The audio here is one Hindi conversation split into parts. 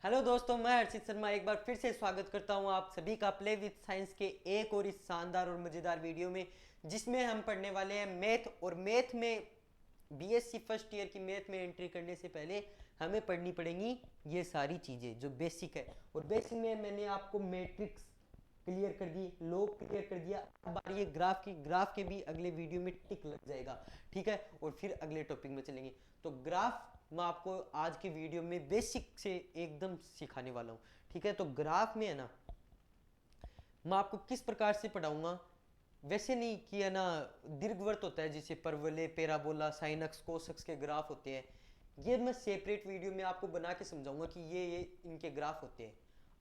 हेलो दोस्तों, मैं हर्षित शर्मा एक बार फिर से स्वागत करता हूं आप सभी का प्ले विद साइंस के एक और इस शानदार और मज़ेदार वीडियो में, जिसमें हम पढ़ने वाले हैं मैथ। और मैथ में बीएससी फर्स्ट ईयर की मैथ में एंट्री करने से पहले हमें पढ़नी पड़ेंगी ये सारी चीज़ें जो बेसिक है। और बेसिक में मैंने आपको मैट्रिक्स क्लियर कर दी, लोग क्लियर कर दिया। अब बारी ये ग्राफ के भी अगले वीडियो में टिक लग जाएगा, ठीक है। और फिर अगले टॉपिक में चलेंगे। तो ग्राफ मैं आपको आज के वीडियो में बेसिक से एकदम सिखाने वाला हूँ, ठीक है। तो ग्राफ में है ना, मैं आपको किस प्रकार से पढ़ाऊंगा, वैसे नहीं कि है ना दीर्घवृत्त होता है जैसे परवलय, पैराबोला, साइन अक्स, कोस अक्स के ग्राफ होते हैं। ये मैं सेपरेट वीडियो में आपको बना के समझाऊंगा कि ये इनके ग्राफ होते हैं।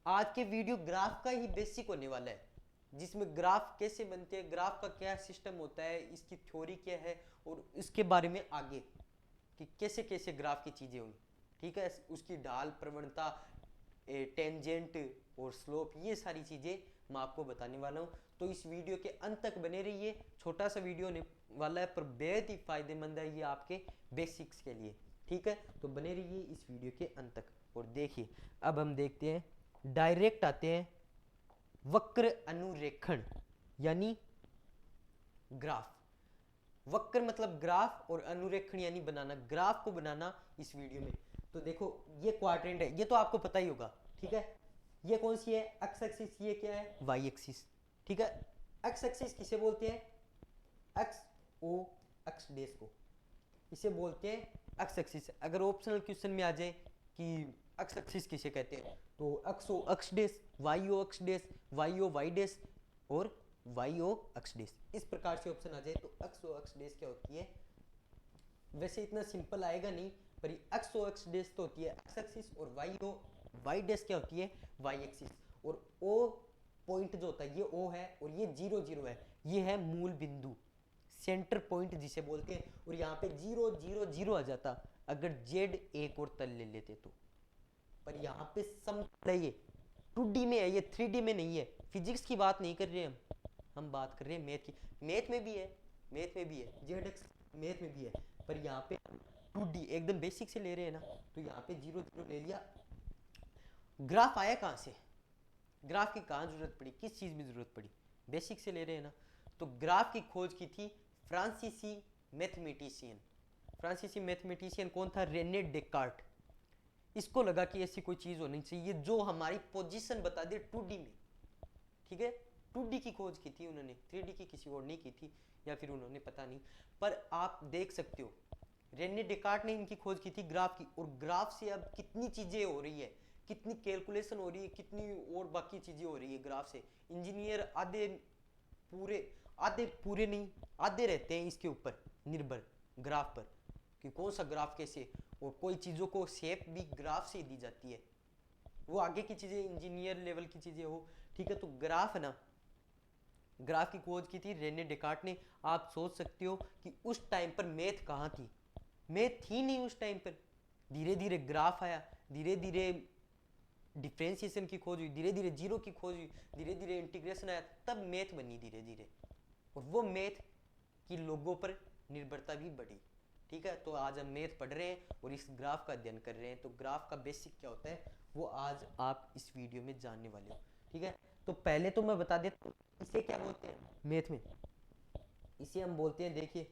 आज के वीडियो ग्राफ का ही बेसिक होने वाला है, जिसमें ग्राफ कैसे बनते हैं, ग्राफ का क्या सिस्टम होता है, इसकी थ्योरी क्या है, और इसके बारे में आगे कि कैसे कैसे ग्राफ की चीज़ें होंगी, ठीक है। उसकी ढाल, प्रवणता, टेंजेंट और स्लोप, ये सारी चीज़ें मैं आपको बताने वाला हूँ। तो इस वीडियो के अंत तक बने रहिए। छोटा सा वीडियो होने वाला है पर बेहद ही फायदेमंद है ये आपके बेसिक्स के लिए, ठीक है। तो बने रहिए इस वीडियो के अंत तक। और देखिए, अब हम देखते हैं, डायरेक्ट आते हैं वक्र अनुरेखण यानी ग्राफ। वक्र मतलब ग्राफ और अनुरेखण यानी बनाना, ग्राफ को बनाना इस वीडियो में। तो देखो, ये क्वाड्रेंट है, ये तो आपको पता ही होगा, ठीक है। ये कौन सी है? X axis. ये क्या है? वाई एक्सिस, ठीक है। एक्स एक्सिस किसे बोलते हैं? एक्स ओ एक्स डेस को इसे बोलते हैं एक्स एक्सिस। अगर ऑप्शनल क्वेश्चन में आ जाए कि एक्स एक्सिस किसे कहते हैं, तो एक्स ओ एक्स डेस, वाई ओ एक्स डेस, वाई ओ वाई डेस और वाई ओ एक्स डेस, इस प्रकार से ऑप्शन आ जाए तो एक्स ओ एक्स डेस क्या होती है। वैसे इतना सिंपल आएगा नहीं, पर एक्स ओ एक्स डेस तो होती है एक्स एक्सिस, और वाई ओ वाई डेस क्या होती है? Y axis. और ओ पॉइंट जो होता है, ये ओ है और ये जीरो जीरो है, ये है मूल बिंदु, सेंटर पॉइंट जिसे बोलते हैं। और यहाँ पे जीरो जीरो जीरो आ जाता अगर जेड एक और तल ले लेते तो। पर यहाँ पे समतल है, ये 2D में है, ये 3D में नहीं है। फिजिक्स की बात नहीं कर रहे हम बात कर रहे हैं मैथ की। मैथ में भी है, मैथ में भी है, जेड एक्स मैथ में भी है, पर यहाँ पे 2D एकदम बेसिक से ले रहे हैं ना, तो यहाँ पे जीरो जीरो ले लिया। ग्राफ आया कहाँ से? ग्राफ की कहाँ जरूरत पड़ी, किस चीज़ में जरूरत पड़ी? बेसिक से ले रहे हैं ना। तो ग्राफ की खोज की थी फ्रांसीसी मैथमेटिशियन। फ्रांसीसी मैथमेटिशियन कौन था? Rene Descartes. इसको लगा कि ऐसी कोई चीज़ होनी चाहिए जो हमारी पोजीशन बता दे 2D में, ठीक है। 2D की खोज की थी उन्होंने, 3D की किसी और नहीं की थी, या फिर उन्होंने पता नहीं। पर आप देख सकते हो, रेने डेकार्ट ने इनकी खोज की थी ग्राफ की। और ग्राफ से अब कितनी चीज़ें हो रही है, कितनी कैलकुलेशन हो रही है, कितनी और बाकी चीज़ें हो रही है ग्राफ से। इंजीनियर पूरे आधे पूरे नहीं, आधे रहते हैं इसके ऊपर निर्भर, ग्राफ पर, कि कौन सा ग्राफ कैसे। और कोई चीज़ों को शेप भी ग्राफ से दी जाती है, वो आगे की चीज़ें इंजीनियर लेवल की चीज़ें हो, ठीक है। तो ग्राफ है ना, ग्राफ की खोज की थी रेने डेकार्ट ने। आप सोच सकते हो कि उस टाइम पर मैथ कहाँ थी? मैथ थी नहीं उस टाइम पर। धीरे धीरे ग्राफ आया, धीरे धीरे डिफ्रेंशिएशन की खोज हुई, धीरे धीरे जीरो की खोज हुई, धीरे धीरे इंटीग्रेशन आया, तब मैथ बनी धीरे धीरे। और वो मैथ की लोगों पर निर्भरता भी बढ़ी, ठीक है। तो आज हम मैथ पढ़ रहे हैं और इस ग्राफ का अध्ययन कर रहे हैं। तो ग्राफ का बेसिक क्या होता है वो आज आप इस वीडियो में जानने वाले हो, ठीक है। तो पहले तो मैं बता देता हूँ इसे क्या बोलते हैं मैथ में। इसे हम बोलते हैं, देखिए,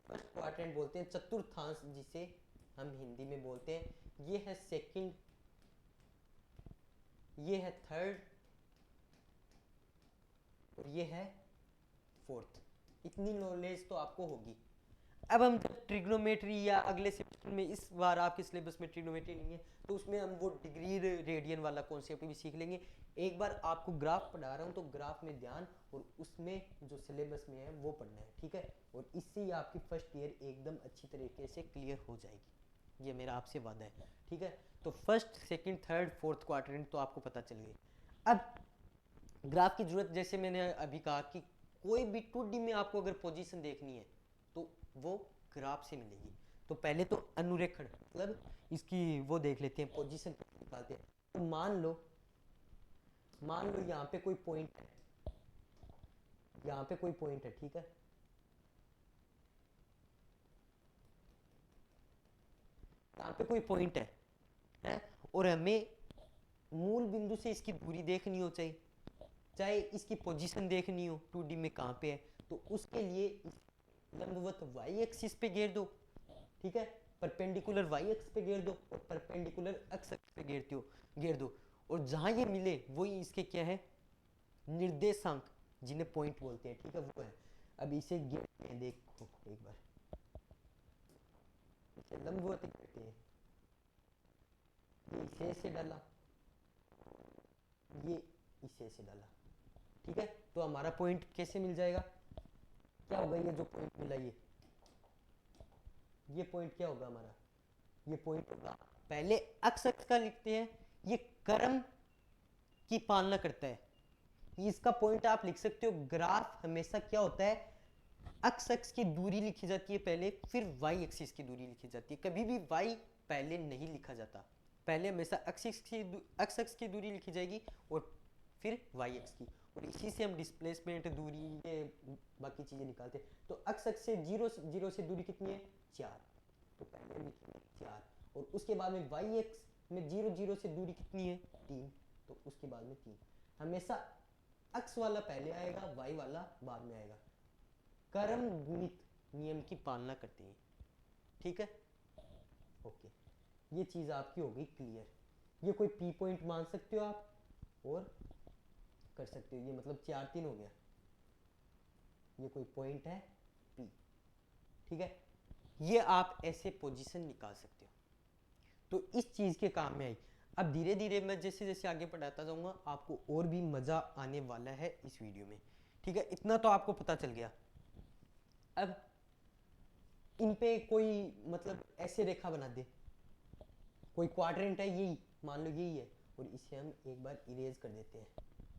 फर्स्ट क्वाड्रेंट बोलते हैं, चतुर्थांश जिसे हम हिंदी में बोलते हैं। ये है सेकंड, ये है थर्ड और ये है फोर्थ। इतनी नॉलेज तो आपको होगी। अब हम जब ट्रिग्नोमेट्री या अगले सेमेस्टर में, इस बार आपके सिलेबस में ट्रिग्नोमेट्री नहीं है, तो उसमें हम वो डिग्री रेडियन वाला कॉन्सेप्ट भी सीख लेंगे। एक बार आपको ग्राफ पढ़ा रहा हूँ तो ग्राफ में ध्यान, और उसमें जो सिलेबस में है वो पढ़ना है, ठीक है। और इससे ही आपकी फर्स्ट ईयर एकदम अच्छी तरीके से क्लियर हो जाएगी, ये मेरा आपसे वादा है, ठीक है। तो first, second, third, fourth quadrant तो आपको पता चल गई। अब ग्राफ की जरूरत, जैसे मैंने अभी कहा कि कोई भी 2D में आपको अगर पोजीशन देखनी है तो वो ग्राफ से मिलेगी। तो पहले तो अनुरेखण मतलब इसकी वो देख लेते हैं, पोजीशन निकालते हैं। तो मान लो यहाँ पे कोई पॉइंट है, यहाँ पे कोई पॉइंट है, ठीक है। पे कोई पॉइंट है और हमें मूल बिंदु से इसकी दूरी देखनी हो, चाहे इसकी पोजीशन देखनी हो 2D में कहाँ पे है, तो उसके लिए लंबवत y एक्सिस पे घेर दो, ठीक है, परपेंडिकुलर y एक्स पे घेर दो और परपेंडिकुलर x एक्स पे घेर दो और जहां ये मिले वही इसके क्या है, निर्देशांक, जिन्हें पॉइंट बोलते हैं, ठीक है, वो है। अब इसे घेरते हैं, देखो एक बार, इसे लंबवत घेरते हैं, ये इसे ऐसे डाला, ये इसे ऐसे डाला, ठीक है, तो हमारा पॉइंट कैसे मिल जाएगा, क्या होगा, ये जो पॉइंट मिला ये पॉइंट क्या होगा हमारा, ये पॉइंट होगा, पहले अक्ष अक्ष का लिखते हैं, ये क्रम की पालना करता है, इसका पॉइंट आप लिख सकते हो। ग्राफ हमेशा क्या होता है, अक्ष अक्ष की दूरी लिखी जाती है पहले, फिर वाई एक्सिस की दूरी लिखी जाती है, कभी भी वाई पहले नहीं लिखा जाता, पहले हमेशा अक्ष अक्ष की दूरी लिखी जाएगी और फिर वाई एक्स की, और इसी से हम डिस्प्लेसमेंट, दूरी, ये बाकी चीजें निकालते हैं। तो अक्ष अक्ष से जीरो से दूरी कितनी है, 4, तो पहले हम लिखेंगे 4, और उसके बाद में वाई एक्स में जीरो से दूरी कितनी है, 3, तो उसके बाद में 3, हमेशा अक्ष वाला पहले आएगा, वाई वाला बाद में आएगा, क्रम गुणित नियम की पालना करते हैं, ठीक है, ओके, ये चीज आपकी हो गई क्लियर। ये कोई पी पॉइंट मान सकते हो आप और कर सकते हो, ये मतलब 4 3 हो गया, ये कोई पॉइंट है पी, ठीक है, ये आप ऐसे पोजीशन निकाल सकते हो, तो इस चीज के काम में आई। अब धीरे धीरे मैं जैसे जैसे आगे पढ़ाता जाऊंगा आपको और भी मजा आने वाला है इस वीडियो में, ठीक है, इतना तो आपको पता चल गया। अब इन पे कोई मतलब ऐसे रेखा बना दे, कोई क्वाड्रेंट है, यही मान लो यही है, और इसे हम एक बार इरेज कर देते हैं,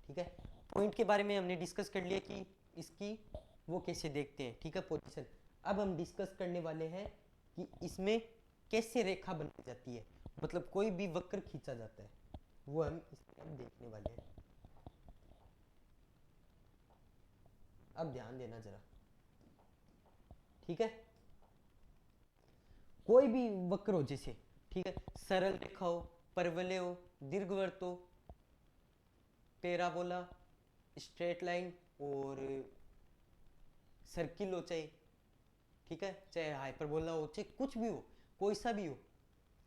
ठीक है, पॉइंट के बारे में हमने डिस्कस कर लिया कि इसकी वो कैसे देखते हैं, ठीक है, पोजीशन। अब हम डिस्कस करने वाले हैं कि इसमें कैसे रेखा बनाई जाती है, मतलब कोई भी वक्र खींचा जाता है, वो हम इसमें हम देखने वाले हैं। अब ध्यान देना जरा, ठीक है, कोई भी वक्र हो जैसे, ठीक है, सरल रेखा हो, परवलय हो, दीर्घवृत्त हो, पैराबोला, स्ट्रेट लाइन और सर्किल हो, चाहे, ठीक है, चाहे हाइपरबोला हो, चाहे कुछ भी हो, कोई सा भी हो,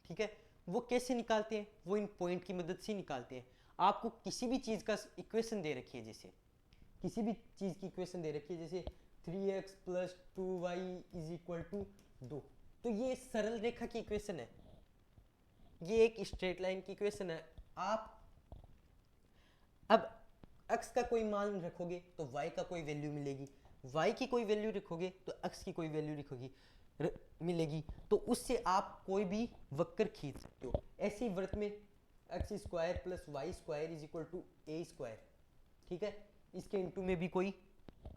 ठीक है, वो कैसे निकालते हैं, वो इन पॉइंट की मदद से निकालते हैं। आपको किसी भी चीज का इक्वेशन दे रखी है, जैसे किसी भी चीज की इक्वेशन दे रखी है, जैसे 3x + 2y = 2, तो ये सरल रेखा की इक्वेशन है, ये एक स्ट्रेट लाइन की इक्वेशन है। आप अब x का कोई मान रखोगे तो y का कोई वैल्यू मिलेगी, y की कोई वैल्यू रखोगे तो x की कोई वैल्यू लिखोगी मिलेगी, तो उससे आप कोई भी वक्र खींच सकते हो। ऐसे ही वृत्त में x² + y² = a², ठीक है, इसके इंटू में भी कोई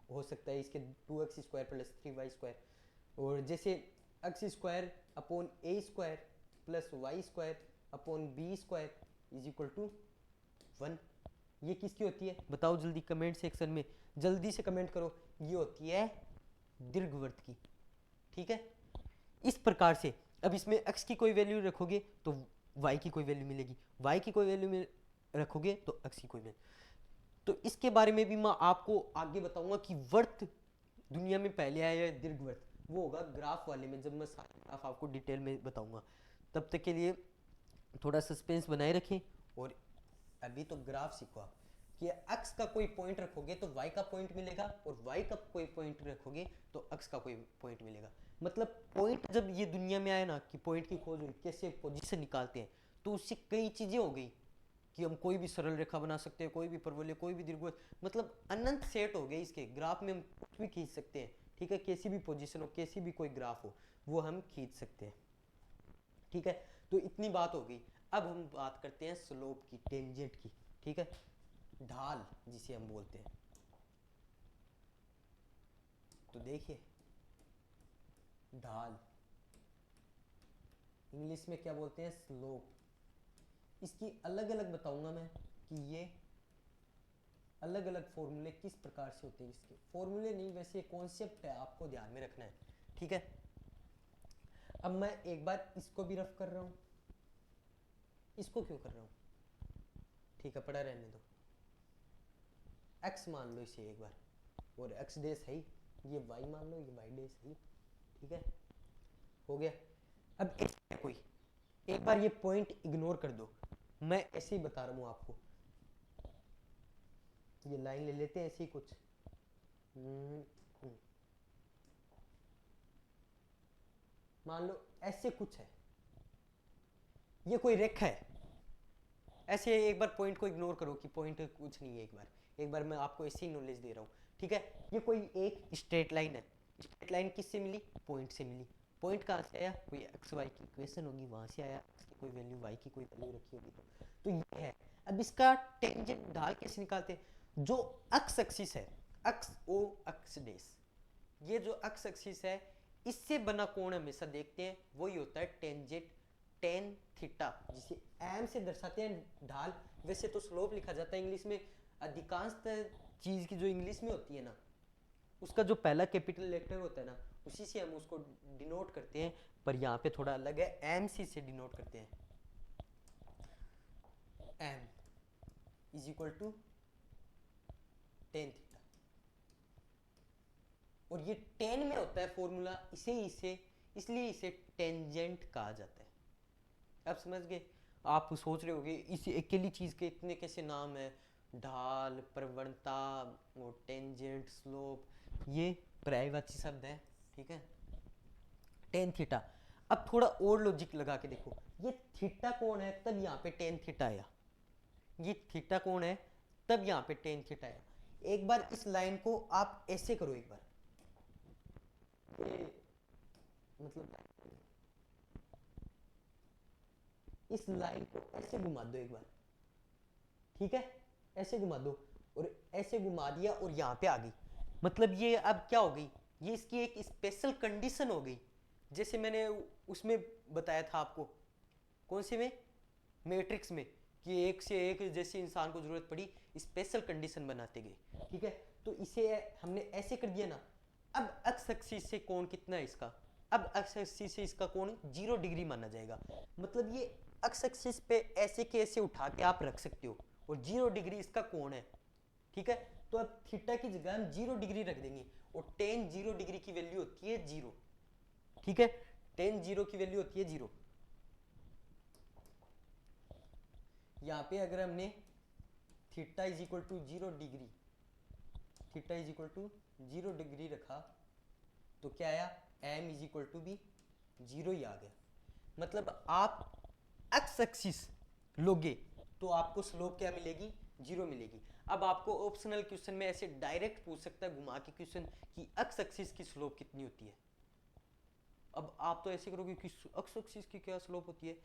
हो सकता है, इसके 2x² + 3y², और जैसे x² / a² + y² / b² = 1, ये किसकी होती है बताओ जल्दी कमेंट सेक्शन में, जल्दी से कमेंट करो, ये होती है दीर्घवृत्त की, ठीक है, इस प्रकार से। अब इसमें x की कोई वैल्यू रखोगे तो y की कोई वैल्यू मिलेगी, y की कोई वैल्यू रखोगे तो x की कोई वैल्यू, तो इसके बारे में भी मैं आपको आगे बताऊंगा कि वृत्त दुनिया में पहले आया है दीर्घवृत्त, वो होगा ग्राफ वाले में, जब मैं सारे ग्राफ आपको डिटेल में बताऊंगा। तब तक के लिए थोड़ा सस्पेंस बनाए रखें, और अभी तो ग्राफ सीखो आप कि x का कोई पॉइंट रखोगे तो y का पॉइंट मिलेगा, और y का कोई पॉइंट रखोगे तो x का कोई पॉइंट मिलेगा। मतलब पॉइंट जब ये दुनिया में आया ना कि पॉइंट की खोज हुई, कैसे पोजीशन निकालते हैं, तो उससे कई चीजें हो गई कि हम कोई भी सरल रेखा बना सकते हैं, कोई भी परवलय, कोई भी दीर्घवृत्त, मतलब अनंत सेट हो गए इसके ग्राफ में, हम कुछ भी खींच सकते हैं, ठीक है, कैसी भी पोजीशन हो, कैसी भी कोई ग्राफ हो, वो हम खींच सकते हैं, ठीक है, तो इतनी बात हो गई। अब हम बात करते हैं स्लोप की, टेंजेंट की, ठीक है, ढाल जिसे हम बोलते हैं। तो देखिए ढाल इंग्लिश में क्या बोलते हैं, स्लोप, इसकी अलग अलग बताऊंगा मैं कि ये अलग अलग फॉर्मूले किस प्रकार से होते हैं, इसके फॉर्मूले नहीं, वैसे कॉन्सेप्ट है, आपको ध्यान में रखना है, ठीक है। अब मैं एक बार इसको भी रफ कर रहा हूँ, इसको क्यों कर रहा हूँ, ठीक है पड़ा रहने दो। x मान लो इसे एक बार, और x डेज है, ये y मान लो, ये y डेज है, ठीक है हो गया। अब कोई एक बार ये पॉइंट इग्नोर कर दो, मैं ऐसे ही बता रहा हूँ आपको, ये लाइन ले लेते हैं ऐसे ही कुछ, मान लो ऐसे कुछ है, ये कोई रेखा है, ऐसे एक बार पॉइंट को इग्नोर करो कि पॉइंट कुछ नहीं है, एक बार मैं आपको ऐसे ही नॉलेज दे रहा हूँ, ठीक है। ये कोई एक स्ट्रेट लाइन है, स्ट्रेट लाइन किससे मिली, पॉइंट से मिली, पॉइंट कहाँ से आया, कोई एक्स वाई की इक्वेशन होगी वहां से आया, कोई वैल्यू वाई की कोई वैल्यू रखी होगी, तो ये है। अब इसका टेंजेंट ढाल कैसे निकालते हैं, जो अक्स एक्सिस है, अक्स ओ अक्स डेस, ये जो अक्स एक्सिस है इससे बना कोण हमेशा देखते हैं, वही होता है टेंजेंट टेन थीटा, जिसे एम से दर्शाते हैं ढाल। वैसे तो स्लोप लिखा जाता है इंग्लिश में, अधिकांश चीज की जो इंग्लिश में होती है ना, उसका जो पहला कैपिटल लेटर होता है ना, उसी से हम उसको डिनोट करते हैं, पर यहाँ पे थोड़ा अलग है, एम सी से डिनोट करते हैं, m is equal to tan theta, और ये टेन में होता है फॉर्मूला, इसे इसलिए इसे टेंजेंट कहा जाता है। आप समझ गए, आप सोच रहे होगे इस अकेली चीज के इतने कैसे नाम है, ढाल, प्रवणता और टेंजेंट, स्लोप, ये पर्यायवाची शब्द है, ठीक है। टेन थीटा, अब थोड़ा और लॉजिक लगा के देखो, ये थीटा कौन है तब यहाँ पे टेन थीटा आया, ये थीटा कौन है तब यहाँ पे टेन थीटा आया। एक बार इस लाइन को आप ऐसे करो, एक बार मतलब इस लाइन को ऐसे घुमा दो एक बार, ठीक है ऐसे घुमा दो, और ऐसे घुमा दिया और यहाँ पे आ गई, मतलब ये अब क्या हो गई, ये इसकी एक स्पेशल कंडीशन हो गई, जैसे मैंने उसमें बताया था आपको, कौन से में, मैट्रिक्स में, कि एक से एक जैसे इंसान को जरूरत पड़ी स्पेशल कंडीशन बनाते गए, ठीक है। तो इसे हमने ऐसे कर दिया ना, अब एक्स एक्सिस से कोण कितना है इसका, अब एक्स एक्सिस से इसका कोण 0 डिग्री माना जाएगा, मतलब ये एक्स एक्सिस पे ऐसे के ऐसे उठा के आप रख सकते हो, और 0 डिग्री इसका कोण है, ठीक है। तो अब थीटा की जगह हम 0 डिग्री रख देंगे, और टेन 0 डिग्री की वैल्यू होती है 0, ठीक है, टेन 0 की वैल्यू होती है 0। यहाँ पे अगर हमने theta is equal to 0 degree, theta is equal to 0 degree रखा, तो क्या आया, एम इज इक्वल टू भी 0 ही आ गया, मतलब आप एक्स एक्सिस लोगे तो आपको स्लोप क्या मिलेगी, 0 मिलेगी। अब आपको ऑप्शनल क्वेश्चन में ऐसे डायरेक्ट पूछ सकता है घुमा के क्वेश्चन कि एक्स एक्सिस की स्लोप कितनी होती है, अब आप तो ऐसे करोगे कि एक्स एक्सिस की क्या स्लोप होती है,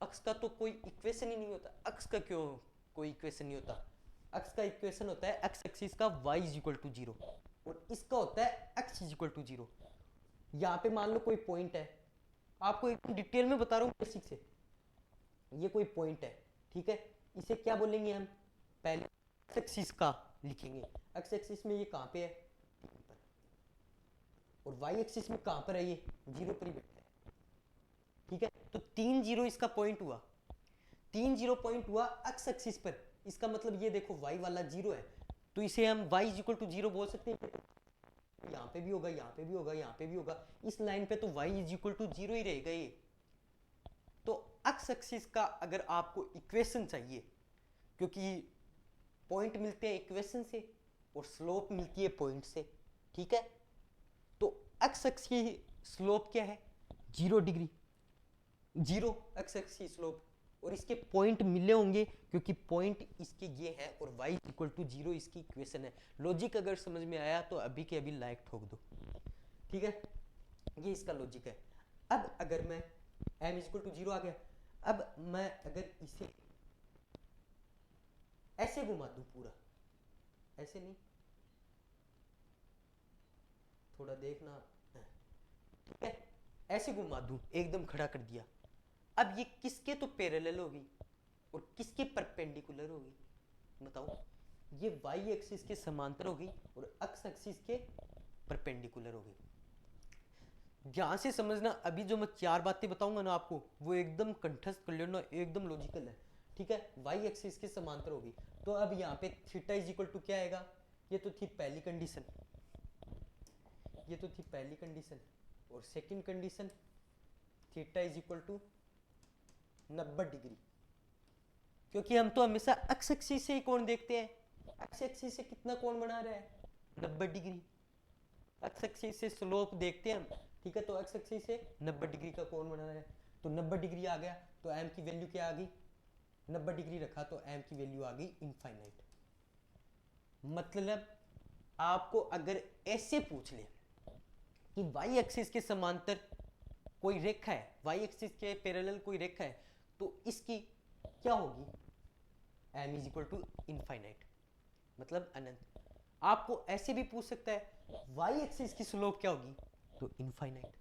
अक्स का तो कोई इक्वेशन ही नहीं होता, अक्स का क्यों कोई इक्वेशन नहीं होता, अक्स का इक्वेशन होता है एक्स एक्सिस का y इज इक्वल टू 0, और इसका होता है x इज इक्वल टू 0। यहाँ पे मान लो कोई पॉइंट है, आपको एकदम डिटेल में बता रहा हूँ बेसिक से, ये कोई पॉइंट है, ठीक है, इसे क्या बोलेंगे हम, पहले एक्स एक्सिस का लिखेंगे, एक्स एक्सिस में ये कहाँ पे है, और y एक्सिस में कहाँ पर है, ये 0 पर ही बैठा है, ठीक है। तो 3 0 इसका पॉइंट हुआ, 3 0 पॉइंट हुआ एक्स एक्सिस पर, इसका मतलब ये देखो y वाला 0 है, तो इसे हम y इज इक्वल टू 0 बोल सकते हैं, यहाँ पे भी होगा, यहाँ पे भी होगा, यहाँ पे भी होगा, इस लाइन पे तो y इज इक्वल टू 0 ही रहेगा ये। तो एक्स एक्सिस का अगर आपको इक्वेशन चाहिए, क्योंकि पॉइंट मिलते हैं इक्वेशन से और स्लोप मिलती है पॉइंट से, ठीक है, तो एक्स एक्सिस की स्लोप क्या है, 0 डिग्री, 0 एक्स एक्सिस की स्लोप, और इसके पॉइंट मिले होंगे क्योंकि पॉइंट इसके ये है, और y इक्वल टू 0 इसकी इक्वेशन है। लॉजिक अगर समझ में आया तो अभी के अभी लाइक ठोक दो, ठीक है, ये इसका लॉजिक है। अब अगर मैं m इक्वल टू 0 आ गया, अब मैं अगर इसे ऐसे घुमा दूं पूरा, ऐसे नहीं, थोड़ा देखना, ठीक है, ऐसे घुमा दूं, एकदम खड़ा कर दिया, अब ये किसके तो पैरेलल होगी और किसके परपेंडिकुलर होगी, बताओ, ये y एक्सिस के समांतर होगी और x एक्सिस के परपेंडिकुलर होगी। ध्यान से समझना, अभी जो मैं 4 बातें बताऊंगा ना आपको, वो एकदम कंठस्थ कर लेना, एकदम लॉजिकल है, ठीक है। वाई एक्सिस के समांतर होगी, तो अब यहाँ पे थीटा इज इक्वल टू क्या आएगा, ये तो थी पहली कंडीशन, ये तो थी पहली कंडीशन, और second condition theta is equal to 90 degree, क्योंकि हम तो हमेशा एक्स एक्सिस से ही कोण देखते हैं, एक्स एक्सिस से कितना कोण बना रहा है, 90 डिग्री, एक्स एक्सिस से स्लोप देखते हैं हम, ठीक है, तो एक्स एक्सिस से 90 डिग्री का कोण बना रहा है, तो 90 डिग्री आ गया, तो एम की वैल्यू क्या आ गई, 90 डिग्री रखा तो एम की वैल्यू आ गई इनफाइनाइट। मतलब आपको अगर ऐसे पूछ ले कि वाई एक्सिस के समांतर कोई रेखा है, वाई एक्सिस के पैरेलल कोई रेखा है, तो इसकी क्या होगी, m is equal to infinite, मतलब अनंत। आपको ऐसे भी पूछ सकता है वाई एक्सिस की स्लोप क्या होगी, तो इनफाइनाइट,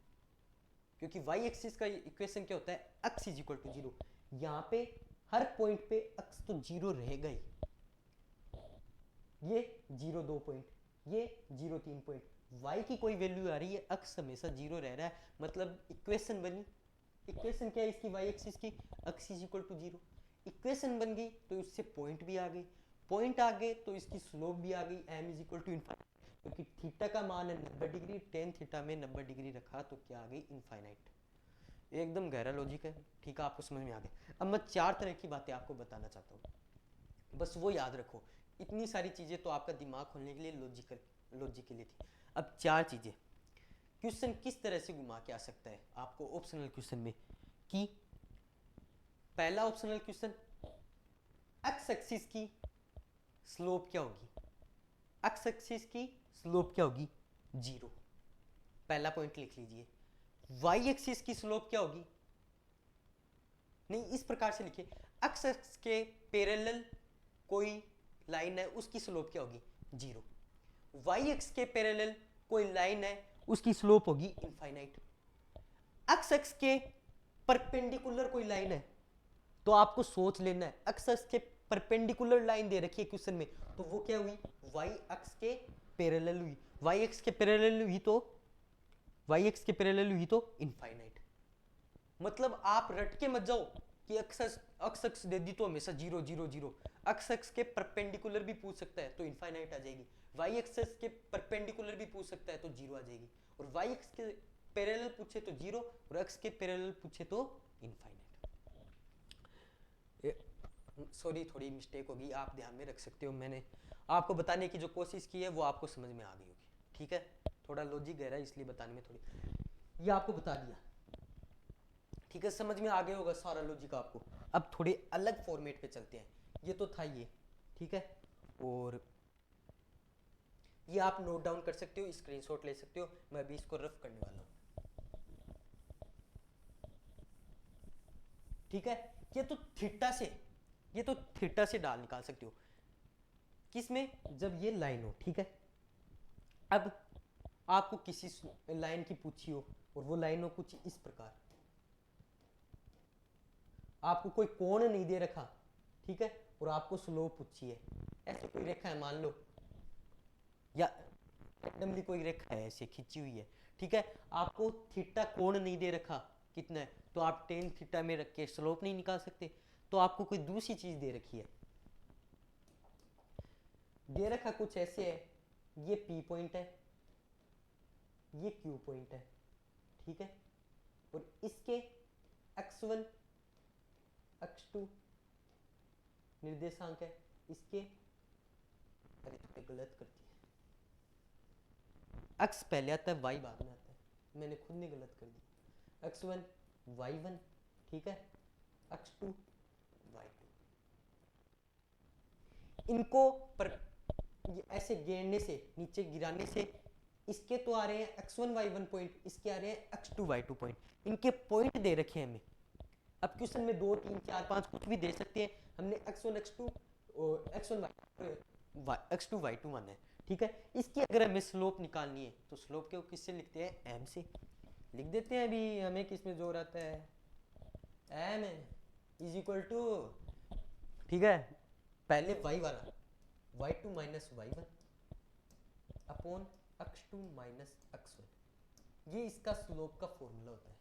क्योंकि वाई एक्सिस का इक्वेशन क्या होता है, एक्स इज इक्वल टू 0, यहाँ पे हर पॉइंट पे एक्स तो 0 रहेगा ही, ये 0 2 पॉइंट, ये 0 3 पॉइंट, y की कोई वैल्यू आ रही है, x हमेशा 0 रह रहा है, मतलब इक्वेशन बनी, इक्वेशन क्या है इसकी y एक्सिस की, x is equal to 0, equation बन गई तो इससे पॉइंट भी आ गई, पॉइंट आ गए तो इसकी स्लोप भी आ गई, m is equal to infinite, क्योंकि थीटा का मान है 90 डिग्री, टेन थीटा में 90 डिग्री रखा तो क्या आ गई, इनफाइनाइट। एकदम गहरा लॉजिक है, ठीक है, आपको समझ में आ गया। अब मैं 4 तरह की बातें आपको बताना चाहता हूँ, बस वो याद रखो, इतनी सारी चीजें तो आपका दिमाग खोलने के लिए लॉजिकली थी। अब 4 चीजें, क्वेश्चन किस तरह से घुमा के आ सकता है आपको ऑप्शनल क्वेश्चन में, कि पहला ऑप्शनल क्वेश्चन, एक्स एक्सिस की स्लोप क्या होगी, एक्स एक्सिस की स्लोप क्या होगी, 0, पहला पॉइंट लिख लीजिए। वाई एक्सिस की स्लोप क्या होगी, नहीं इस प्रकार से लिखिए, एक्स एक्सिस के पैरेलल कोई लाइन है उसकी स्लोप क्या होगी, 0, वाई एक्स के पैरेलल कोई लाइन है उसकी स्लोप होगी इनफाइनाइट, एक्स एक्स के परपेंडिकुलर कोई लाइन है, तो आपको सोच लेना है एक्स एक्स के परपेंडिकुलर लाइन दे रखी है क्वेश्चन में, तो वो क्या हुई, वाई एक्स के पैरेलल हुई, वाई एक्स के पैरेलल हुई तो वाई एक्स के पैरेलल हुई तो इनफाइनाइट। मतलब आप रट के मत जाओ कि एक्स एक्स दे दी तो हमेशा 0 0 0, एक्स एक्स के परपेंडिकुलर भी पूछ सकता है तो इनफाइनाइट आ जाएगी, वाई एक्स के परपेंडिकुलर भी पूछ सकता है तो 0 आ जाएगी, और वाई एक्स के पैरेलल पूछे तो 0, और एक्स के पैरेलल पूछे तो इनफाइनाइट। सॉरी थोड़ी मिस्टेक होगी, आप ध्यान में रख सकते हो, मैंने आपको बताने की जो कोशिश की है वो आपको समझ में आ गई होगी, ठीक है, थोड़ा लॉजिक गहरा इसलिए बताने में थोड़ी, ये आपको बता दिया, ठीक है, समझ में आ गया होगा सारा लॉजिक आपको। अब थोड़े अलग फॉर्मेट पे चलते हैं, ये तो था ये, ठीक है, और ये आप नोट डाउन कर सकते हो, स्क्रीनशॉट ले सकते हो, मैं अभी इसको रफ करने वाला हूँ, ठीक है। ये तो थीटा से, ये तो थीटा से डाल निकाल सकते हो, किसमें, जब ये लाइन हो, ठीक है। अब आपको किसी लाइन की पूछी हो और वो लाइन हो कुछ इस प्रकार, आपको कोई कोण नहीं दे रखा, ठीक है, और आपको स्लोप पूछी है, ऐसे कोई रेखा है मान लो, या रैंडमली कोई रेखा है ऐसे खींची हुई है, ठीक है, आपको थीटा कोण नहीं दे रखा कितना है, तो आप टेन थीटा में रख के स्लोप नहीं निकाल सकते, तो आपको कोई दूसरी चीज दे रखी है, दे रखा कुछ ऐसे है, ये P पॉइंट है, ये Q पॉइंट है, ठीक है, और इसके x1 x2 निर्देशांक है, इसके, अरे तो गलत करती है, x पहले आता है y बाद में आता है, मैंने खुद ने गलत कर दी, x1 y1, ठीक है, x2 y2, इनको पर ये ऐसे गिरने से, नीचे गिराने से, इसके तो आ रहे हैं x1 y1 पॉइंट, इसके आ रहे हैं x2 y2 पॉइंट, इनके पॉइंट दे रखे हैं हमें। अब क्वेश्चन में 2 3 4 5 कुछ भी दे सकते हैं, हमने x1 x2 और x1 x2 y2 माना है, ठीक है। इसकी अगर हमें स्लोप निकालनी है तो स्लोप को किससे लिखते हैं, m से लिख देते हैं, अभी हमें किसमें जोर आता है, m इज इक्वल टू, ठीक है, पहले y वाला y2 minus y1 upon x2 minus x1, ये इसका स्लोप का फॉर्मूला होता है,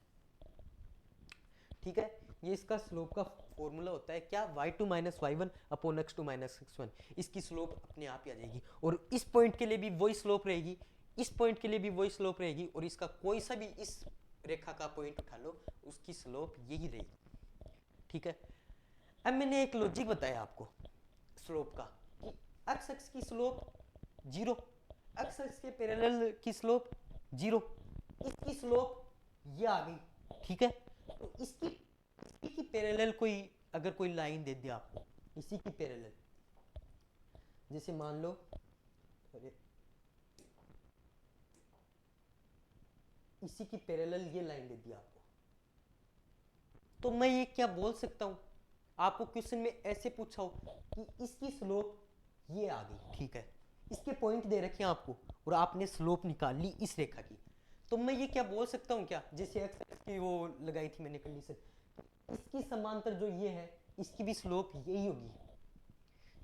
ठीक है। ये इसका स्लोप का फॉर्मूला होता है क्या, y2 minus y1 upon x2 minus x1। इसकी स्लोप अपने आप ही आ जाएगी और इस पॉइंट के लिए भी वही स्लोप रहेगी, इस पॉइंट के लिए भी वही स्लोप रहेगी और इसका कोई सा भी इस रेखा का पॉइंट उठा लो उसकी स्लोप यही रहेगी, ठीक है। अब मैंने एक लॉजिक बताया आपको स्लोप का कि x अक्ष की स्लोप 0, x अक्ष के पैरेलल की स्लोप 0, इसकी स्लोप ये आ गई, ठीक है। तो इसकी की पैरेलल कोई अगर कोई लाइन दे दिया आपको, इसी की पैरेलल, जैसे मान लो इसी की पैरेलल ये लाइन दे दी आपको, तो मैं ये क्या बोल सकता हूं, आपको क्वेश्चन में ऐसे पूछा हो कि इसकी स्लोप ये आ गई, ठीक है। इसके पॉइंट दे रखे हैं आपको और आपने स्लोप निकाल ली इस रेखा की, तो मैं ये क्या बोल सकता हूं क्या, जैसे एक्स की वो लगाई थी मैंने कंडीशन, इसकी समांतर जो ये है इसकी भी स्लोप यही होगी।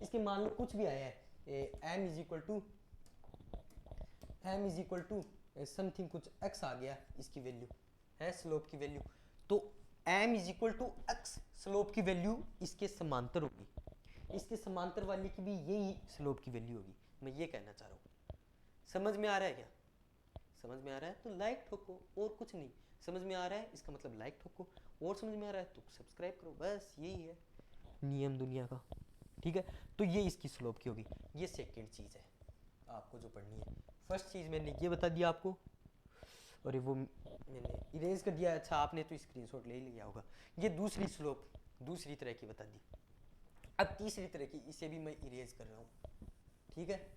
इसके मान लो कुछ भी आया है m is equal to something कुछ x आ गया, इसकी वैल्यू है स्लोप की वैल्यू, तो m is equal to x slope की वैल्यू इसके समांतर होगी, इसके समांतर वाली की भी यही स्लोप की वैल्यू होगी। मैं ये कहना चाह रहा हूँ, समझ में आ रहा है क्या, समझ में आ रहा है तो लाइक ठोको और कुछ नहीं, समझ में आ रहा है इसका मतलब लाइक ठोको, और समझ में आ रहा है तो सब्सक्राइब करो, बस यही है नियम दुनिया का, ठीक है। तो ये इसकी स्लोप की होगी, ये सेकंड चीज़ है आपको जो पढ़नी है। फर्स्ट चीज़ मैंने ये बता दिया आपको, और वो मैंने इरेज कर दिया, अच्छा आपने तो स्क्रीनशॉट ले ही लिया होगा। ये दूसरी स्लोप दूसरी तरह की बता दी। अब तीसरी तरह की, इसे भी मैं इरेज कर रहा हूँ, ठीक है।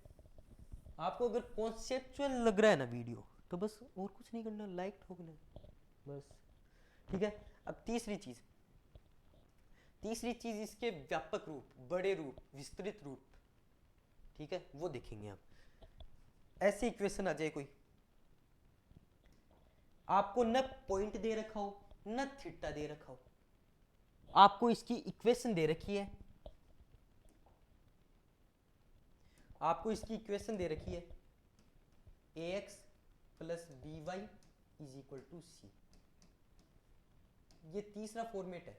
आपको अगर कॉन्सेप्चुअल लग रहा है ना वीडियो तो बस और कुछ नहीं करना, लाइक ठोकना बस, ठीक है। अब तीसरी चीज इसके व्यापक रूप, बड़े रूप, विस्तृत रूप, ठीक है, वो देखेंगे आप। ऐसी इक्वेशन आ जाए कोई, आपको न पॉइंट दे रखा हो न थीटा दे रखा हो, आपको इसकी इक्वेशन दे रखी है, आपको इसकी इक्वेशन दे रखी है ax plus by is equal to C. ये तीसरा फॉर्मेट है,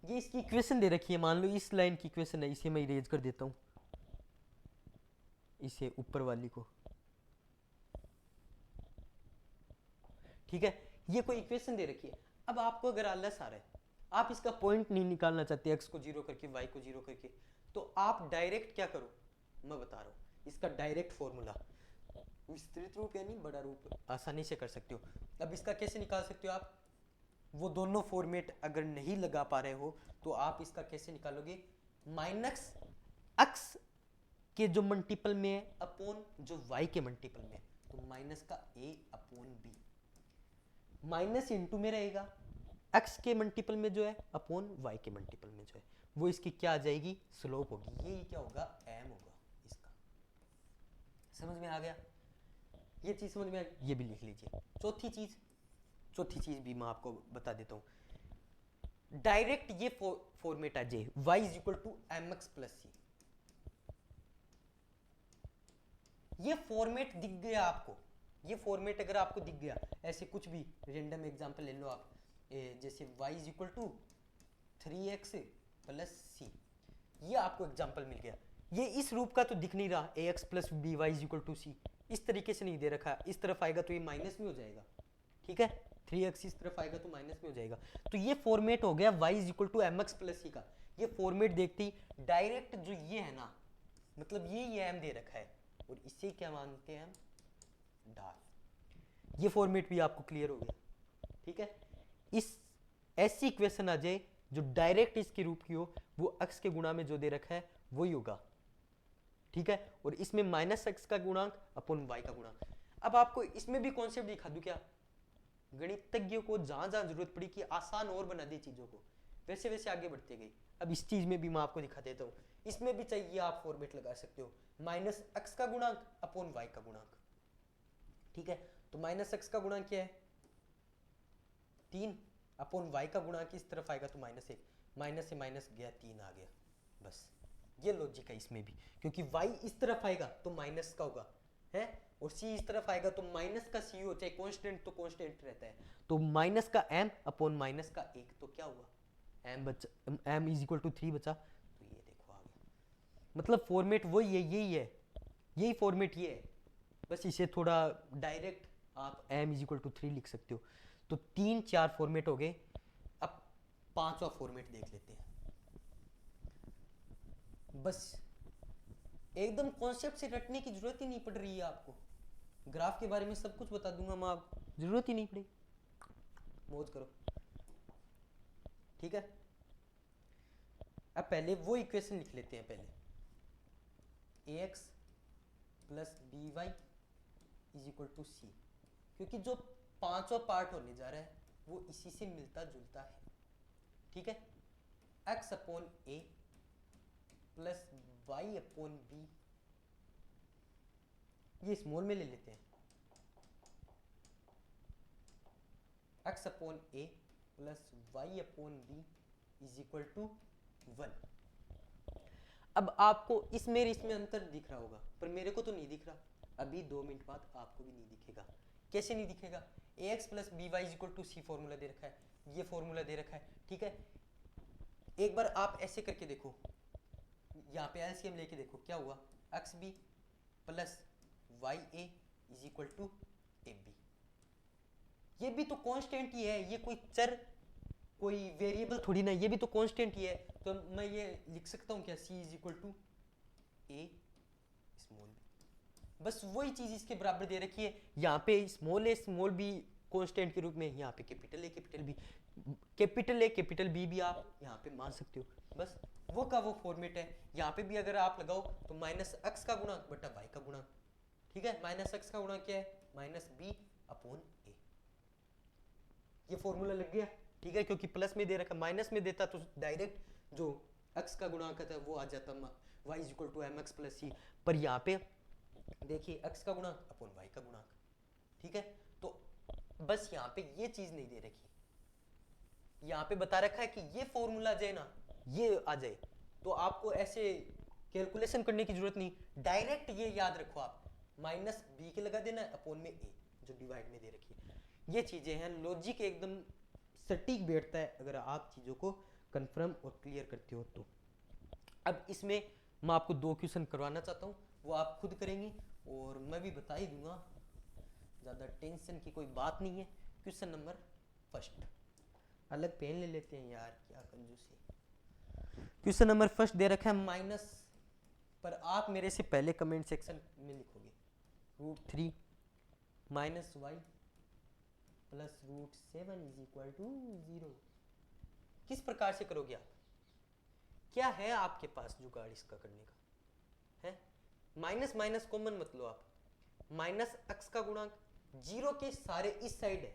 ये इसकी इक्वेशन दे रखी है, मान लो इस लाइन की इक्वेशन है, इसे मैं इरेज कर देता हूं, इसे ऊपर वाली को, ठीक है। ये कोई इक्वेशन दे रखी है। अब आपको अगर आलस आ रहा है, आप इसका पॉइंट नहीं निकालना चाहते x को 0 करके y को 0 करके, तो आप डायरेक्ट क्या करो, मैं बता रहा हूं इसका डायरेक्ट फॉर्मूला, विस्तृत रूप यानी बड़ा रूप आसानी से कर सकते हो। अब इसका कैसे निकाल सकते हो आप, वो दोनों फॉर्मेट अगर नहीं लगा पा रहे हो तो आप इसका कैसे निकालोगे, माइनस x के जो मल्टीपल में है अपॉन जो y के मल्टीपल में है, तो माइनस का a upon b, minus into में रहेगा x के मल्टीपल में जो है अपॉन y के मल्टीपल में जो है, वो इसकी क्या आ जाएगी, स्लोप होगी। ये क्या होगा, m होगा इसका। समझ में आ गया, ये चीज समझ में आ गई, ये भी लिख लीजिए। चौथी चीज भी मैं आपको बता देता हूं, डायरेक्ट ये फॉर्मेट आ जाए y is equal to M X plus C. ये फॉर्मेट दिख गया आपको, ये फॉर्मेट अगर आपको दिख गया, ऐसे कुछ भी रेंडम एग्जांपल ले लो आप, जैसे y is equal to 3x plus C, ये आपको एग्जांपल मिल गया। ये इस रूप का तो दिख नहीं रहा, ax plus B Y is equal to C, इस तरीके से नहीं दे रखा, इस तरफ आएगा तो ये माइनस में हो जाएगा, ठीक है। 3x इस तरफ आएगा तो माइनस में हो जाएगा, तो ये फॉर्मेट हो गया y is equal to M X plus C का। ये फॉर्मेट देखते ही डायरेक्ट जो ये है ना, मतलब ये m दे रखा है और इसे क्या मानते हैं हम, डाल। ये फॉर्मेट भी आपको क्लियर हो गया, ठीक है। इस ऐसी इक्वेशन आ जाए जो डायरेक्ट इसके रूप की हो, वो x के गुणा में जो दे रखा है वही होगा, ठीक है। और इसमें माइनस एक्स का गुणांक अपॉन y का गुणांक। अब आपको इसमें भी कॉन्सेप्ट दिखा दूं क्या, गणितज्ञों को जहां जहां जरूरत पड़ी कि आसान और बना दी चीजों को, वैसे वैसे आगे बढ़ते गए। अब इस चीज में भी मैं आपको दिखा देता हूं, इसमें भी चाहिए आप फॉर्मेट लगा सकते हो, माइनस एक्स का गुणांक अपॉन y का गुणांक, ठीक है। तो माइनस एक्स का गुणांक क्या है 3, अपॉन y का गुणांक इस तरफ आएगा तो माइनस 1, माइनस से माइनस गया 3 आ गया, बस ये लॉजिक है इसमें भी, क्योंकि y इस तरफ आएगा तो माइनस का होगा, है और c इस तरफ आएगा तो माइनस का c हो, चाहे कांस्टेंट तो कांस्टेंट रहता है, तो माइनस का m अपॉन माइनस का 1, तो क्या हुआ m बचा, m इज इक्वल टू 3 बचा, तो ये देखो आ गया। मतलब फॉर्मेट वही है, यही है, यही फॉर्मेट ये है, बस इसे थोड़ा डायरेक्ट आप m इज इक्वल टू 3 लिख सकते हो। तो 3-4 फॉर्मेट हो गए। अब पांचवा फॉर्मेट देख लेते हैं। बस एकदम कॉन्सेप्ट से रटने की जरूरत ही नहीं पड़ रही है आपको, ग्राफ के बारे में सब कुछ बता दूंगा मैं आपको, जरूरत ही नहीं पड़ी, मौज करो। ठीक है, अब पहले वो इक्वेशन लिख लेते हैं। पहले ax plus B Y is equal to C, क्योंकि जो पांचवा पार्ट होने जा रहा है वो इसी से मिलता जुलता है। ठीक है, x upon a plus y upon b, ये स्मॉल में ले लेते हैं, x upon a plus y upon b is equal to 1। अब आपको इसमें अंतर दिख रहा होगा, पर मेरे को तो नहीं दिख रहा, अभी 2 मिनट बाद आपको भी नहीं दिखेगा। कैसे नहीं दिखेगा? ax plus B Y is equal to C formula दे रखा है, ये फॉर्मूला दे रखा है। ठीक है, एक बार आप ऐसे करके देखो, यहाँ पे एलसीएम लेके देखो क्या हुआ, x b plus y a is equal to a b. ये भी तो कांस्टेंट ही है, ये कोई चर कोई वेरिएबल थोड़ी ना, ये भी तो कांस्टेंट ही है। तो मैं ये लिख सकता हूँ क्या, c is equal to a small b, बस वही चीज इसके बराबर दे रखी है। यहाँ पे small a small b constant के रूप में, यहाँ पे capital A capital B, capital A capital B भी आप यहाँ पे मान सकते हो। बस वो का वो फॉर्मेट है। यहाँ पे भी अगर आप लगाओ तो माइनस एक्स का गुणा बटा वाई का गुणा। ठीक है, माइनस एक्स का गुणा क्या है, माइनस बी अपॉन ए, ये फॉर्मूला लग गया। ठीक है, क्योंकि प्लस में दे रखा, माइनस में देता तो डायरेक्ट जो x का गुणांक था वो आ जाता y is equal to M X plus C, पर यहाँ पे देखिए x का गुणांक अपॉन y का गुणांक। ठीक है, तो बस यहाँ पे ये चीज नहीं दे रखी, यहाँ पे बता रखा है कि ये फॉर्मूला जाए ना, ये आ जाए, तो आपको ऐसे कैलकुलेशन करने की जरूरत नहीं, डायरेक्ट ये याद रखो आप, माइनस बी के लगा देना अपॉन में ए जो डिवाइड में दे रखी है। ये चीजें हैं, लॉजिक एकदम सटीक बैठता है अगर आप चीजों को कंफर्म और क्लियर करते हो तो। अब इसमें मैं आपको 2 क्वेश्चन करवाना चाहता हूँ, वो आप खुद करेंगे और मैं भी बता ही दूंगा, ज़्यादा टेंशन की कोई बात नहीं है। क्वेश्चन नंबर फर्स्ट, अलग पेन ले लेते हैं यार, क्या कंजूसी। क्वेश्चन नंबर फर्स्ट दे रखा है माइनस, पर आप मेरे से पहले कमेंट सेक्शन में लिखोगे √3 minus y plus √7 is equal to 0। किस प्रकार से करोगे आप? क्या है आपके पास जुगाड़ इसका करने का? है माइनस माइनस कॉमन मत लो आप, माइनस एक्स का गुणांक 0 के सारे इस साइड है,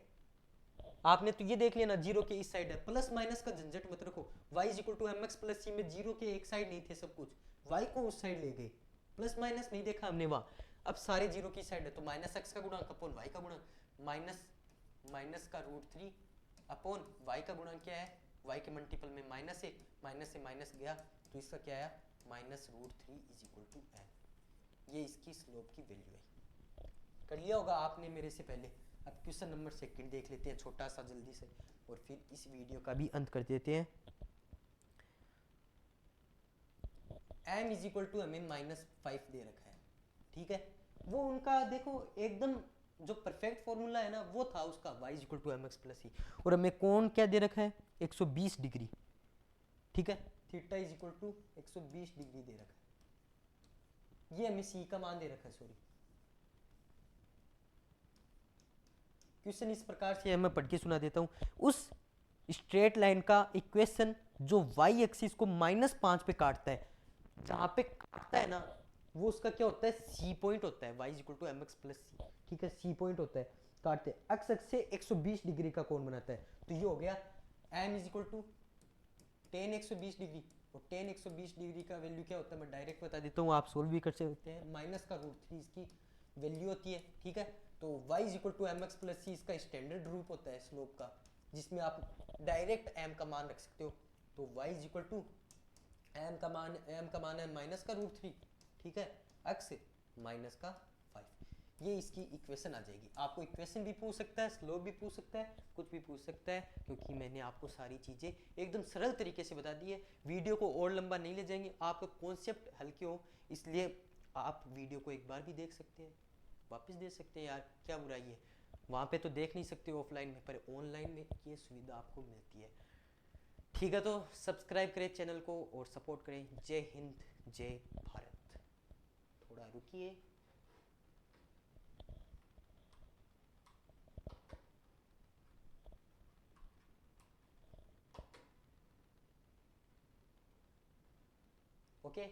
आपने तो ये देख लिया ना 0 के इस साइड है, प्लस माइनस का झंझट मत रखो। y is equal to M X plus C में 0 के एक साइड नहीं थे सब कुछ, y को उस साइड ले गए, प्लस माइनस नहीं देखा हमने वहां, अब सारे 0 की साइड है, तो माइनस एक्स का गुणांक अपॉन y का गुणांक, माइनस माइनस का √3 अपॉन y का गुणांक क्या है, y के मल्टीपल में माइनस है, माइनस से माइनस गया तो इसका क्या आया, minus √3 is equal to n। ये इसकी स्लोप की वैल्यू है, कर लिया होगा आपने मेरे से पहले। अब क्वेश्चन नंबर सेकंड देख लेते हैं छोटा सा जल्दी से, और फिर इस वीडियो का भी अंत कर देते हैं। m is equal to m minus 5 दे रखा है। ठीक है, वो उनका देखो एकदम जो परफेक्ट फॉर्मूला है ना वो था उसका, y is equal to M X plus C, और हमें कौन क्या दे रखा है, 120 डिग्री। ठीक है, theta is equal to 120 degree दे रखा है, ये हमें c का मान दे रखा है। सॉरी, क्वेश्चन इस प्रकार से है, मैं पढ़ के सुना देता हूं। उस स्ट्रेट लाइन का इक्वेशन जो y एक्सिस को -5 पे काटता है, जहां पे काटता है ना वो उसका क्या होता है, c पॉइंट होता है, y is equal to M X plus C. ठीक है, c पॉइंट होता है, काटते x एक्सिस से 120 डिग्री का कोण बनाता है, तो ये हो गया m is equal to tan 120 degree, और tan 120 डिग्री का वैल्यू क्या होता है मैं डायरेक्ट बता देता हूँ, आप सोल्व भी कर सकते हैं, माइनस का √3 इसकी वैल्यू होती है। ठीक है, तो y is equal to M X plus C इसका स्टैंडर्ड रूप होता है स्लोप का, जिसमें आप डायरेक्ट m का मान रख सकते हो, तो y is equal to m का मान है माइनस का √3। ठीक है, x माइनस का 5, ये इसकी इक्वेशन आ जाएगी। आपको इक्वेशन भी पूछ सकता है, स्लोप भी पूछ सकता है, कुछ भी पूछ सकता है, क्योंकि मैंने आपको सारी चीज़ें एकदम सरल तरीके से बता दी है। वीडियो को और लंबा नहीं ले जाएंगे, आपका कॉन्सेप्ट हल्के हो, इसलिए आप वीडियो को एक बार भी देख सकते हैं, वापस दे सकते हैं, यार क्या बुराई है। वहाँ पे तो देख नहीं सकते ऑफलाइन में, पर ऑनलाइन में ये सुविधा आपको मिलती है। ठीक है, तो सब्सक्राइब करें चैनल को और सपोर्ट करें। जय हिंद, जय भारत। थोड़ा रुकिए। ओके।